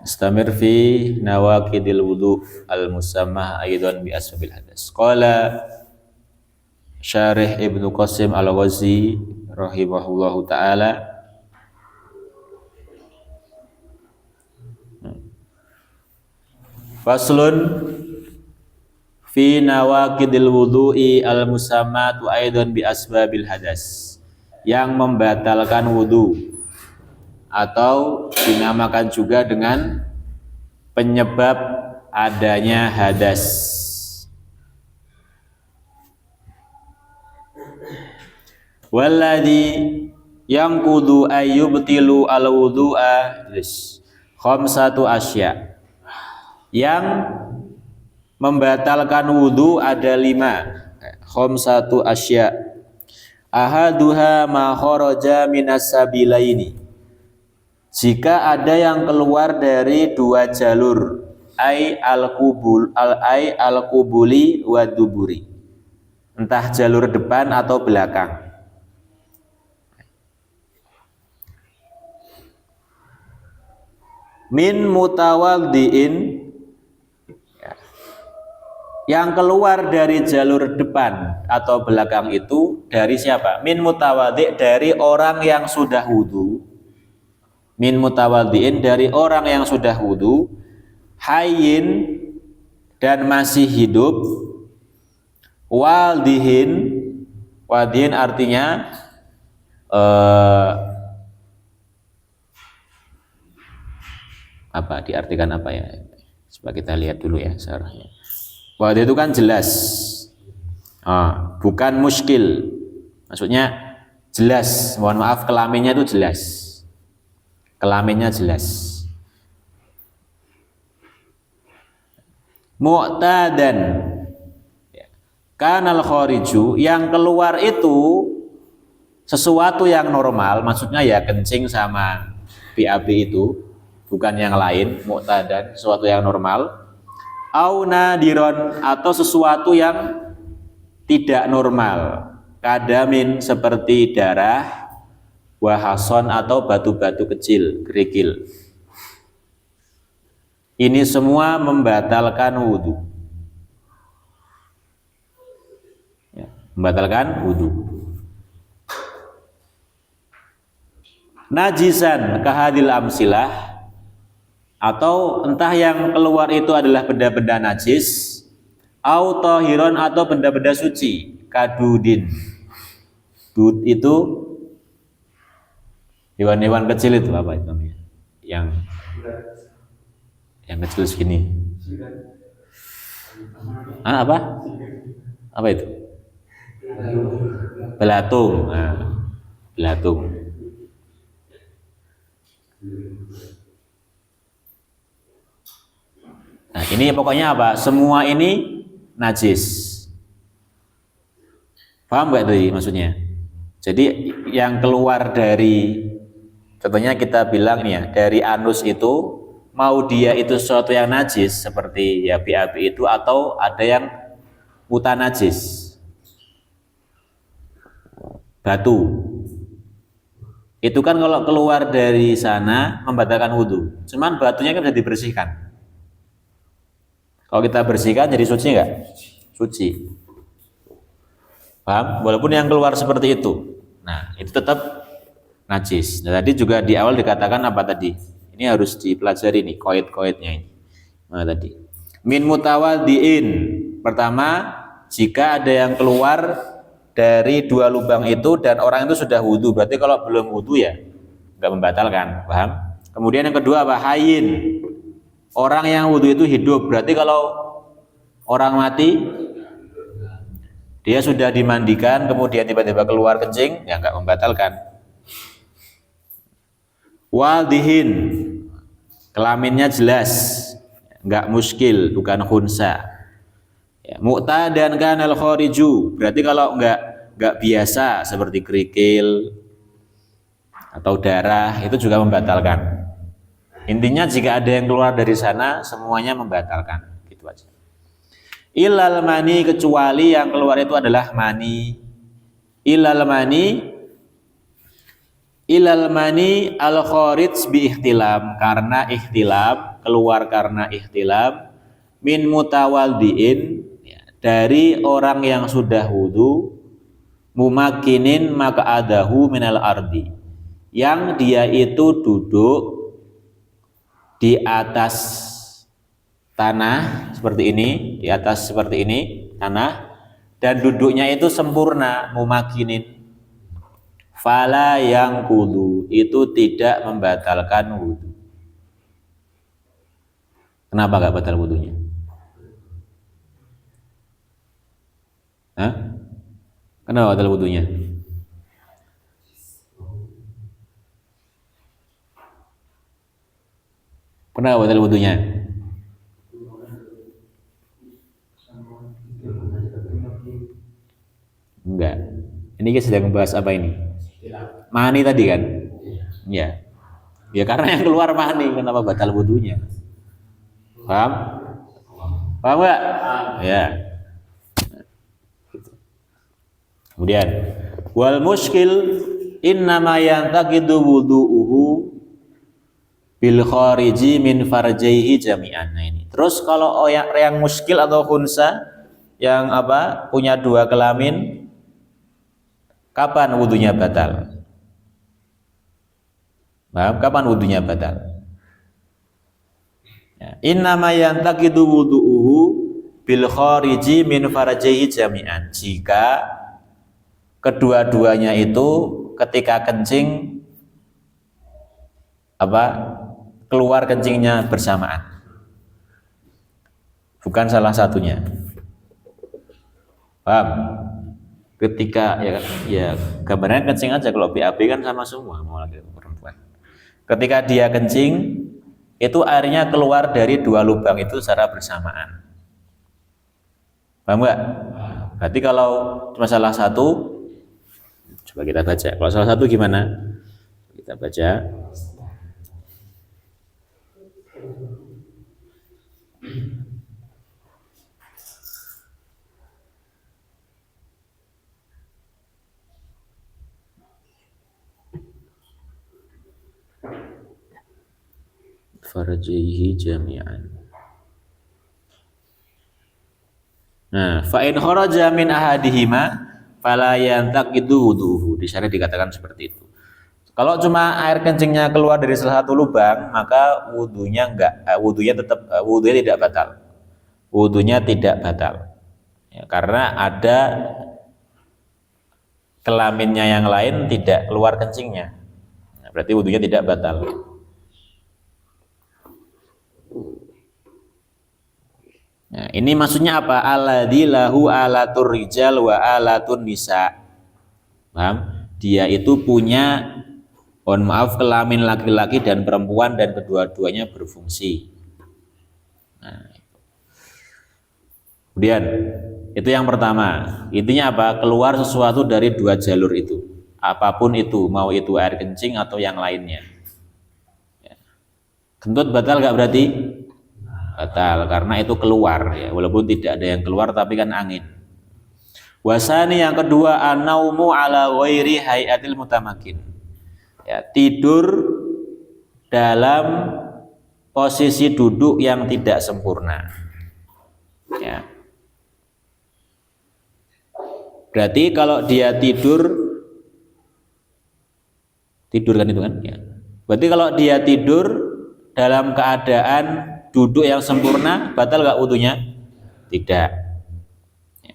Istamir fi nawaqidil wudu al-musammah aidan bi asbabil hadas. Qala Syarih Ibnu Qasim Al-Ghazi rahimahullahu taala, faslun fi nawaqidil wudu'i al-musammatu aidan bi asbabil hadas, yang membatalkan wudu atau dinamakan juga dengan penyebab adanya hadas. Walladhi yang kudu ayyubtilu al-wudu'a khamsatu asya, yang membatalkan wudu ada 5, khamsatu asya. Ahaduha ma kharaja minas sabilaini, jika ada yang keluar dari 2 jalur, al-qubuli wa duburi, entah jalur depan atau belakang. Min mutawaddiin, yang keluar dari jalur depan atau belakang itu dari siapa? Min mutawaddi, dari orang yang sudah wudu. Min mutawaddiin, dari orang yang sudah wudu. Hayyin, dan masih hidup. Wadihin, wadihin artinya apa diartikan apa ya? Coba kita lihat dulu ya syarahnya. Wadi itu kan jelas, bukan muskil, maksudnya jelas. Mohon maaf, kelaminnya itu jelas, kelaminnya jelas. Mu'tadan, kanal khariju, yang keluar itu sesuatu yang normal, maksudnya ya kencing sama BAB itu, bukan yang lain. Mu'tadan, sesuatu yang normal. Au nadiron, atau sesuatu yang tidak normal. Kadamin, seperti darah. Wahason, atau batu-batu kecil, kerikil. Ini semua membatalkan wudu. Ya, membatalkan wudu. Najisan kahadil amsilah, atau entah yang keluar itu adalah benda-benda najis, au tahiron, atau benda-benda suci, kadudin. Dud itu hewan-hewan kecil itu apa itu namanya? Yang kecil segini. Apa? Apa itu? Belatung. Belatung. Nah, ini pokoknya apa? Semua ini najis. Paham nggak tadi maksudnya? Jadi yang keluar dari, contohnya kita bilang nih ya, dari anus itu, mau dia itu sesuatu yang najis seperti ya BAB itu, atau ada yang mutanajis, batu. Itu kan kalau keluar dari sana membatalkan wudu. Cuman batunya kan bisa dibersihkan. Kalau kita bersihkan jadi suci nggak? Suci. Paham? Walaupun yang keluar seperti itu. Nah, itu tetap najis. Nah, tadi juga di awal dikatakan apa tadi? Ini harus dipelajari nih, koid-koidnya ini. Nah, tadi. Min mutawaddiin. Pertama, jika ada yang keluar dari 2 lubang itu dan orang itu sudah wudu, berarti kalau belum wudu ya nggak membatalkan. Paham? Kemudian yang kedua apa? Hayyin. Orang yang wudu itu hidup, berarti kalau orang mati dia sudah dimandikan kemudian tiba-tiba keluar kencing, ya nggak membatalkan. Wadihin, kelaminnya jelas, nggak muskil, bukan khunsa. Ya, mu'tadan kanal khariju, berarti kalau nggak biasa seperti kerikil atau darah itu juga membatalkan. Intinya jika ada yang keluar dari sana semuanya membatalkan, gitu aja. Ilal mani, kecuali yang keluar itu adalah mani. Ilal mani, ilal mani al kharij bi ihtilam, karena ihtilam, keluar karena ihtilam, min mutawaldiin, ya, dari orang yang sudah wudu, mumakinin maka adahu minal ardi, yang dia itu duduk di atas tanah seperti ini, di atas seperti ini tanah, dan duduknya itu sempurna, mumakinin, fala yang kudu, itu tidak membatalkan wudu. Kenapa gak batal wudunya? Hah? Kenapa batal wudunya? Kenapa batal wudunya? Enggak. Ini kita sedang membahas apa ini? Mani tadi kan? Ya. Ya karena yang keluar mani, kenapa batal wudunya? Paham? Paham enggak? Ya. Kemudian wal muskil innama yantaqidu wudu'uhu bil khariji min farjaihi jami'an. Nah ini. Terus kalau yang muskil atau khunsa yang apa? Punya dua kelamin, kapan wudunya batal? Paham? Kapan wudunya batal? Ya. Innama yantaqidu wudu'uhu bil khariji min farjaihi jami'an. Jika kedua-duanya itu ketika kencing apa keluar kencingnya bersamaan, bukan salah satunya. Paham? Ketika ya gambarnya kencing aja, kalau BAB kan sama semua, mau laki perempuan. Ketika dia kencing itu airnya keluar dari dua lubang itu secara bersamaan. Paham nggak? Berarti kalau cuma salah satu, coba kita baca. Kalau salah satu gimana? Kita baca. Farjihi jami'an. Nah, fa in kharaja min ahadihima fala yantaqidu wuduhu. Di sana dikatakan seperti itu. Kalau cuma air kencingnya keluar dari salah satu lubang, maka wudunya wudunya tidak batal. Wudunya tidak batal. Ya, karena ada kelaminnya yang lain tidak keluar kencingnya. Nah, berarti wudunya tidak batal. Nah, ini maksudnya apa? Alladzi lahu alatur rijal wa alatun nisa. Paham? Dia itu punya, mohon maaf, kelamin laki-laki dan perempuan, dan kedua-duanya berfungsi. Nah, kemudian itu yang pertama. Intinya apa? Keluar sesuatu dari dua jalur itu. Apapun itu, mau itu air kencing atau yang lainnya. Ya. Kentut batal gak berarti? Batal, karena itu keluar ya, walaupun tidak ada yang keluar tapi kan angin. Wasani yang kedua, an-naumu ala ghairi hayatil mutamakin. Ya, tidur dalam posisi duduk yang tidak sempurna. Ya. Berarti kalau dia tidur kan itu kan? Ya. Berarti kalau dia tidur dalam keadaan duduk yang sempurna, batal gak wudunya? Tidak. Ya.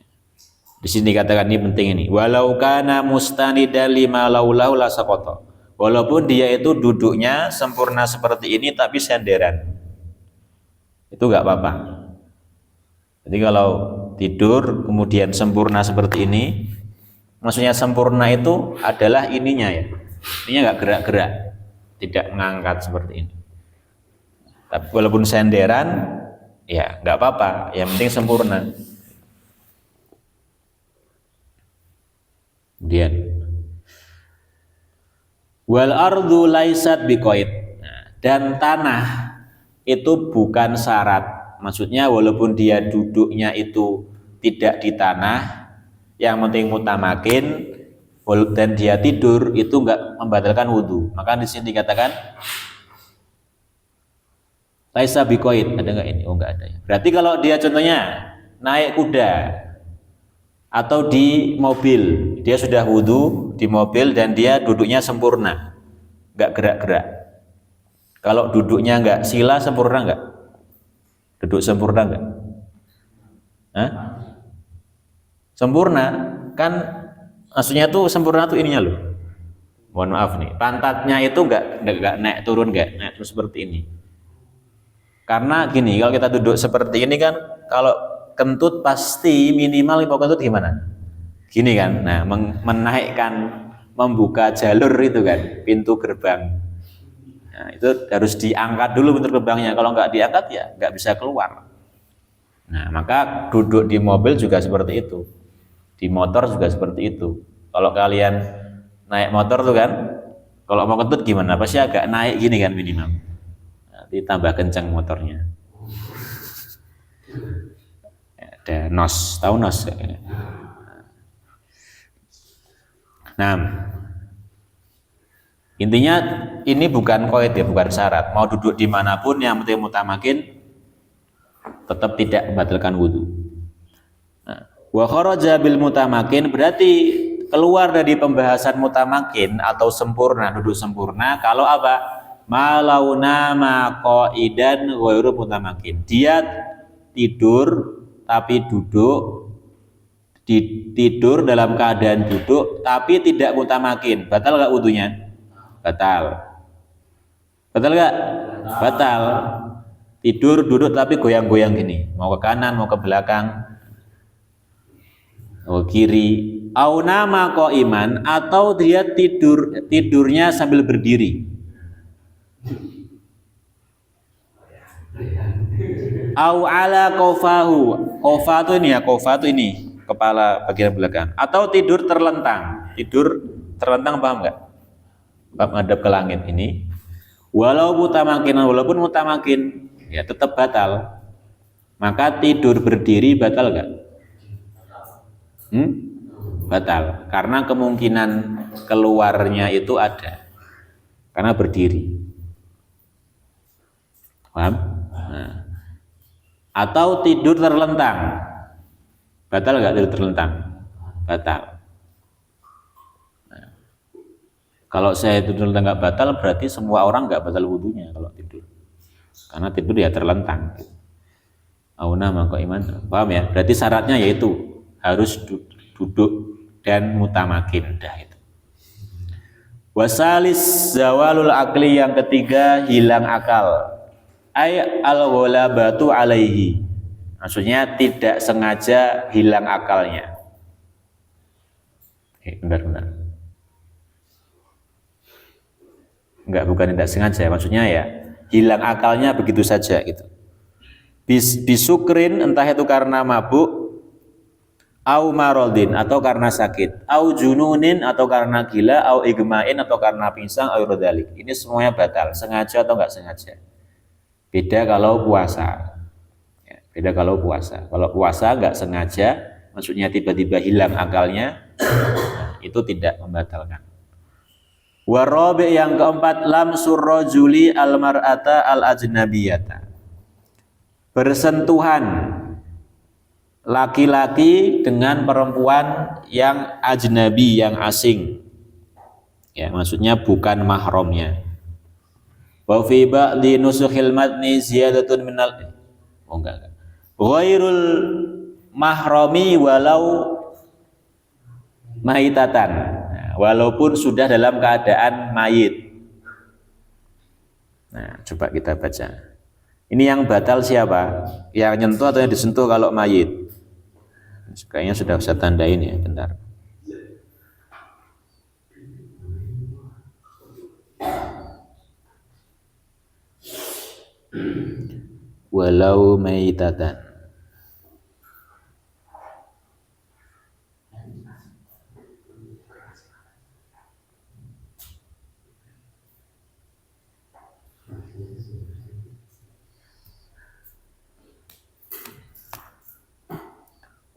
Di sini katakan ini penting ini. Walau kana mustanidan lima laulahu la saqata. Walaupun dia itu duduknya sempurna seperti ini tapi senderan, itu gak apa-apa. Jadi kalau tidur kemudian sempurna seperti ini, maksudnya sempurna itu adalah ininya ya. Ininya gak gerak-gerak, tidak mengangkat seperti ini. Tapi walaupun senderan, ya nggak apa-apa, yang penting sempurna. Kemudian, wal ardu laisat biqaid. Dan tanah itu bukan syarat. Maksudnya walaupun dia duduknya itu tidak di tanah, yang penting mutamakin, dan dia tidur itu enggak membatalkan wudhu. Maka di sini dikatakan laisa biqaid. Ada enggak ini? Oh enggak ada ya. Berarti kalau dia contohnya naik kuda atau di mobil, dia sudah wudhu di mobil dan dia duduknya sempurna, enggak gerak-gerak. Kalau duduknya enggak sila, sempurna enggak? Duduk sempurna enggak? Hah? Sempurna kan, maksudnya tuh sempurna tuh ininya loh. Mohon maaf nih, pantatnya itu enggak naik turun seperti ini. Karena gini, kalau kita duduk seperti ini kan, kalau kentut pasti minimal mau kentut gimana? Gini kan, nah menaikkan, membuka jalur itu kan, pintu gerbang. Nah, itu harus diangkat dulu pintu gerbangnya. Kalau nggak diangkat ya nggak bisa keluar. Nah, maka duduk di mobil juga seperti itu, di motor juga seperti itu. Kalau kalian naik motor tuh kan, kalau mau kentut gimana? Pasti agak naik gini kan minimal. Ditambah kencang motornya. Ada nos, tahu nos? Nah, intinya ini bukan qaid ya, bukan syarat. Mau duduk dimanapun yang penting mutamakin, tetap tidak membatalkan wudhu. Wa kharaja bil mutamakin berarti keluar dari pembahasan mutamakin atau sempurna, duduk sempurna kalau apa? Malauna ma qaidan ghairu mutamakin. Dia tidur tapi duduk, tidur dalam keadaan duduk tapi tidak mutamakin. Batal enggak wudunya? Batal. Batal enggak? Batal. Tidur duduk tapi goyang-goyang gini, mau ke kanan, mau ke belakang, mau ke kiri. Au nama qaiman atau dia tidurnya sambil berdiri. Au ala kofahu, kofa itu ini ya, kofa itu ini kepala bagian belakang, atau tidur terlentang. Tidur terlentang, paham nggak? Menghadap ke langit ini. Walaupun mutamakin ya tetap batal. Maka tidur berdiri batal nggak? Batal, karena kemungkinan keluarnya itu ada karena berdiri. Paham? Nah. Atau tidur terlentang, batal nggak tidur terlentang? Batal. Nah, kalau saya tidur terlentang nggak batal, berarti semua orang nggak batal wudhunya kalau tidur, karena tidur ya terlentang. Auna mangko iman, paham ya? Berarti syaratnya yaitu harus duduk dan mutamakin, dah itu. Wasalis zawalul akli, yang ketiga hilang akal. Ay al-ghalabatu alaihi, maksudnya tidak sengaja hilang akalnya. Bentar. Enggak, bukan tidak sengaja, maksudnya ya hilang akalnya begitu saja gitu. Bisukrin, entah itu karena mabuk, au marodin, atau karena sakit, au jununin, atau karena gila, au igmain, atau karena pingsan, au rodalik. Ini semuanya batal, sengaja atau enggak sengaja. Beda kalau puasa. Ya, beda kalau puasa. Kalau puasa nggak sengaja, maksudnya tiba-tiba hilang akalnya, itu tidak membatalkan. Warabi, yang keempat, lamsur rajuli al-mar'ata al-ajnabiyata. Bersentuhan laki-laki dengan perempuan yang ajnabi, yang asing. Ya, maksudnya bukan mahramnya. Wa fi ba'di nusukhil matni ziyadatun minal enggak. Ghairul mahrami walau maitatan. Nah, walaupun sudah dalam keadaan mayit. Nah, coba kita baca. Ini yang batal siapa? Yang nyentuh atau yang disentuh kalau mayit? Kayaknya sudah bisa tandain ya, bentar. Walau maitatan.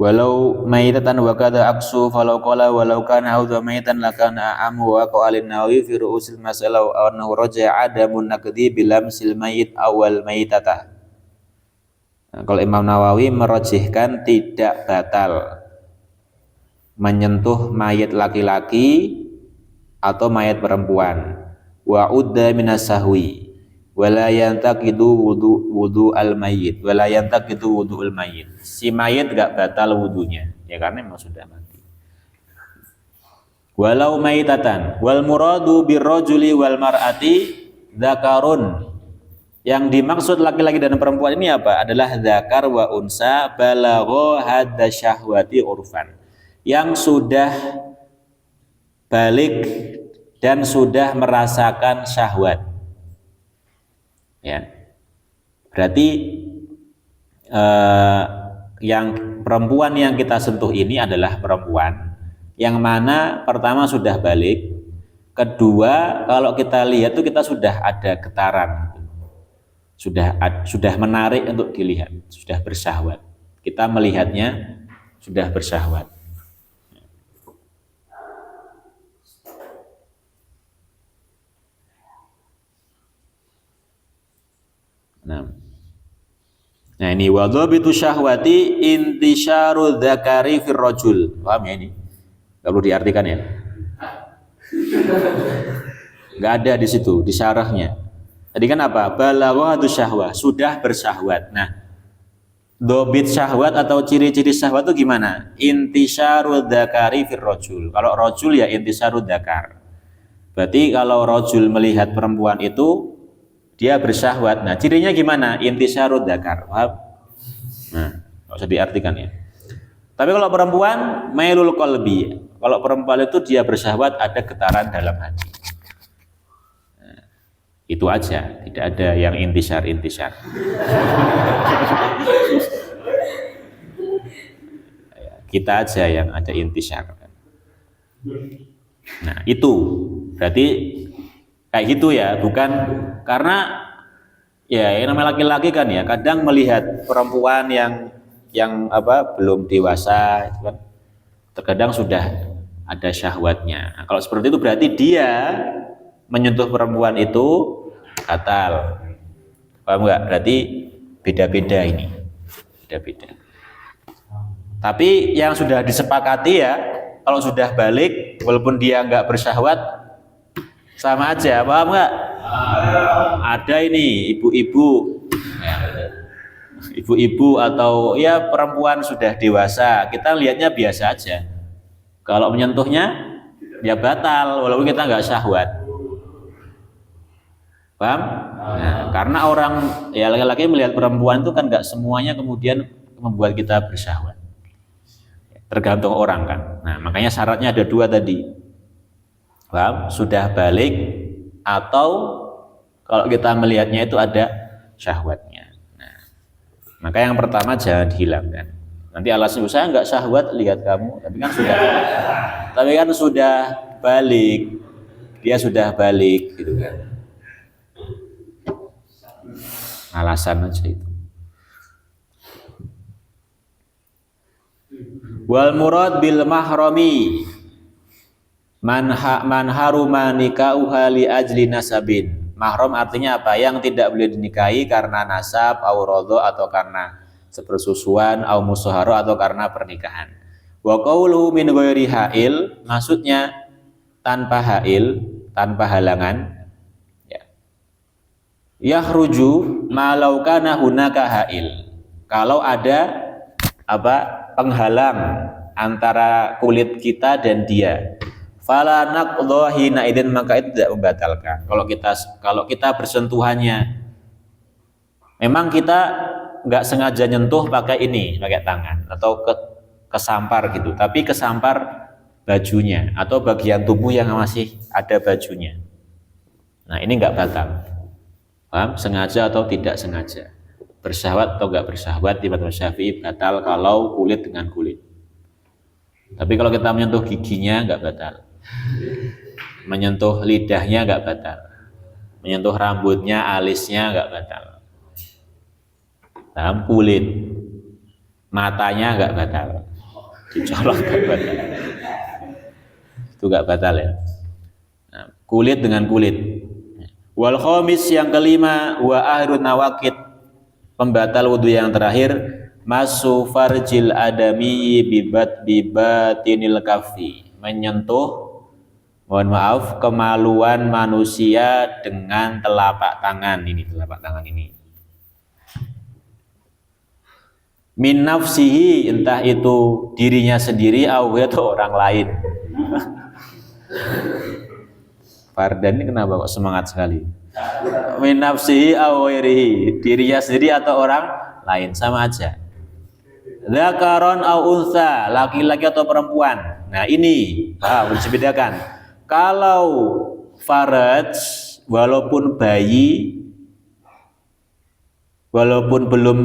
Walau maitatan wa kadza aksu falau qala walau kana haudha maitan lakana amu wa qawalin nawawi fi ru'usil masalah annahu raja'a adamun naqdi bilamsil mayit awal maitata. Nah, kalau Imam Nawawi merojihkan tidak batal menyentuh mayat laki-laki atau mayat perempuan. Wa udda minas sahwi wala yantaqidu wudu al mayyit wala yantaqidu wudu al mayyit. Si mayit enggak batal wudunya ya karena memang sudah mati. Walau maitatan wal muradu birrajuli wal mar'ati dzakarun. Yang dimaksud laki-laki dan perempuan ini apa? Adalah dzakar wa unsa balagha hadza syahwati urfan. Yang sudah balik dan sudah merasakan syahwat. Ya, berarti yang perempuan yang kita sentuh ini adalah perempuan yang mana pertama sudah balik, kedua kalau kita lihat tuh kita sudah ada getaran, sudah menarik untuk dilihat, sudah bersyahwat. Kita melihatnya sudah bersyahwat. Nah ini wadhabitu syahwati intisyaru dzakari fir rajul. Paham ya ini? Enggak perlu diartikan ya. Enggak ada di situ di syarahnya. Tadi kan apa? Balaghatu syahwah, sudah bersyahwat. Nah, dhabit syahwat atau ciri-ciri syahwat itu gimana? Intisyaru dzakari fir rajul. Kalau rajul ya intisyaru dzakar. Berarti kalau rajul melihat perempuan itu dia bersyahwat. Nah, cirinya gimana? Intisyarud dzakar. Paham? Nah, enggak usah diartikan ya. Tapi kalau perempuan mailul qalbi. Kalau perempuan itu dia bersyahwat ada getaran dalam hati. Nah, itu aja, tidak ada yang intisyar. Kita aja yang ada intisyar. Nah, itu berarti kayak gitu ya, bukan karena ya yang namanya laki-laki kan ya kadang melihat perempuan yang belum dewasa itu kan terkadang sudah ada syahwatnya. Nah, kalau seperti itu berarti dia menyentuh perempuan itu batal. Paham enggak? Berarti beda-beda ini. Beda-beda. Tapi yang sudah disepakati ya kalau sudah balik walaupun dia enggak bersyahwat sama aja, paham nggak? Ada ini ibu-ibu atau ya perempuan sudah dewasa, kita lihatnya biasa aja. Kalau menyentuhnya ya batal, walaupun kita nggak syahwat, paham? Nah, karena orang ya laki-laki melihat perempuan itu kan nggak semuanya kemudian membuat kita bersyahwat. Tergantung orang kan. Nah makanya syaratnya ada dua tadi. Paham? Sudah balik atau kalau kita melihatnya itu ada syahwatnya. Nah, maka yang pertama jangan dihilangkan. Nanti alasan saya nggak syahwat lihat kamu, tapi kan sudah balik, dia sudah balik, gitu kan? Alasan aja itu. Wal murad bil mahrami man haruma nikauha li ajli nasabin. Mahram artinya apa? Yang tidak boleh dinikahi karena nasab, au rodho atau karena sepersusuan, au musaharo atau karena pernikahan. Wa qauluhu min ghairi hail, maksudnya tanpa hail, tanpa halangan. Ya. Yahruju malau kana hunaka hail. Kalau ada penghalang antara kulit kita dan dia. Fala naqdha hina idzin, maka itu tidak membatalkan. Kalau kita bersentuhannya memang kita nggak sengaja nyentuh pakai tangan atau kesampar gitu, tapi kesampar bajunya atau bagian tubuh yang masih ada bajunya. Nah, ini nggak batal. Paham? Sengaja atau tidak sengaja. Bersyahwat atau nggak bersyahwat di mazhab Syafi'i batal kalau kulit dengan kulit. Tapi kalau kita menyentuh giginya nggak batal. Menyentuh lidahnya nggak batal, menyentuh rambutnya, alisnya nggak batal. Dalam kulit, matanya nggak batal. dicolok gak batal. Itu gak batal ya. Nah, kulit dengan kulit. Wal khamis yang kelima wa akhirun nawaqid, pembatal wudu yang terakhir masu farjil adami bibatinil kafi, menyentuh, mohon maaf, kemaluan manusia dengan telapak tangan ini, telapak tangan ini. Min nafsihi, entah itu dirinya sendiri atau orang lain. Fardan ini kenapa kok semangat sekali? Min nafsihi aw ghairihi, dirinya sendiri atau orang lain, sama aja. Dzakaron aw unsa, laki-laki atau perempuan. Nah, ini harus dibedakan. Kalau faraj, walaupun bayi, walaupun belum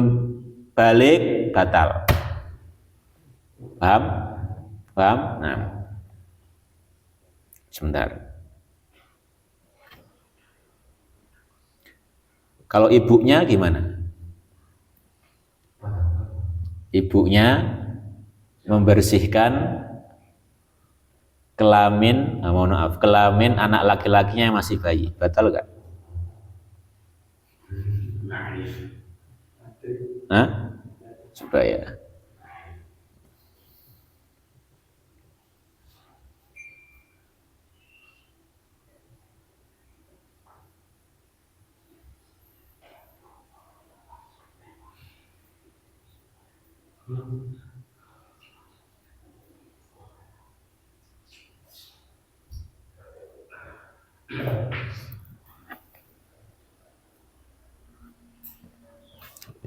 balik, batal. Paham? Paham? Nah, sebentar. Kalau ibunya gimana? Ibunya membersihkan kelamin, mohon maaf, kelamin anak laki-lakinya yang masih bayi, batal gak? Hah? Coba ya.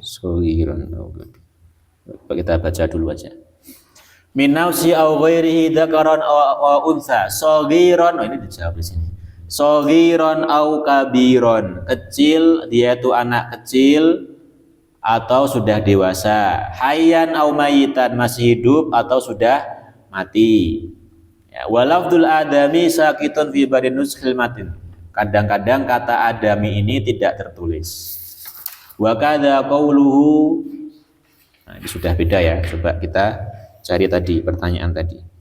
Sogiron, kita baca dulu aja. Min nafsi aw ghairihi dzakaron aw unsa. Sogiron, ini dijawab di sini. Sogiron aw kabiron, kecil, dia itu anak kecil atau sudah dewasa. Hayyan aw mayitan, masih hidup atau sudah mati. Ya, walafdul adami sakitun fi badin nuskhil matin. Kadang-kadang kata adami ini tidak tertulis. Wa kadza qauluhu. Nah, ini sudah beda ya. Coba kita cari tadi pertanyaan tadi.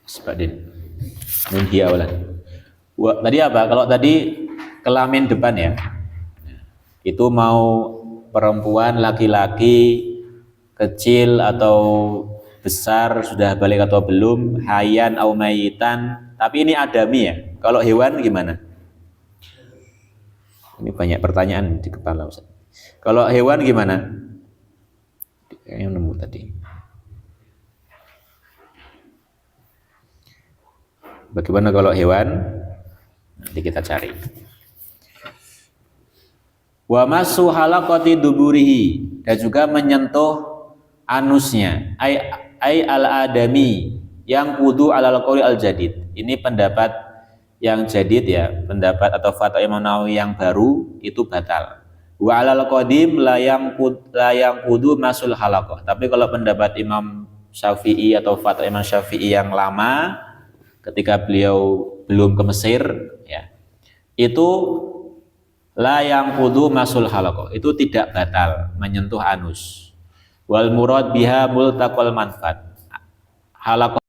Sebadin. Munhia ulan. Tadi apa? Kalau tadi kelamin depan ya. Itu mau perempuan, laki-laki, kecil atau besar, sudah balik atau belum, hayyan au mayitan. Tapi ini adami ya. Kalau hewan gimana? Ini banyak pertanyaan di kepala Ustaz. Kalau hewan gimana? Yang nemu tadi. Bagaimana kalau hewan? Nanti kita cari. Wa masu halaqati duburihi, dan juga menyentuh anusnya. Ai al-adami yang kudu alal qauli al-jadid. Ini pendapat yang jadid ya, pendapat atau fatwa Imam Nawawi yang baru itu batal. Wa alal qadim la yang kudu masul halaqah. Tapi kalau pendapat Imam Syafi'i atau fatwa Imam Syafi'i yang lama ketika beliau belum ke Mesir ya, itu la yang kudu masul halaqah, itu tidak batal menyentuh anus. Wal murad biha multaqal manfaat. Halaqah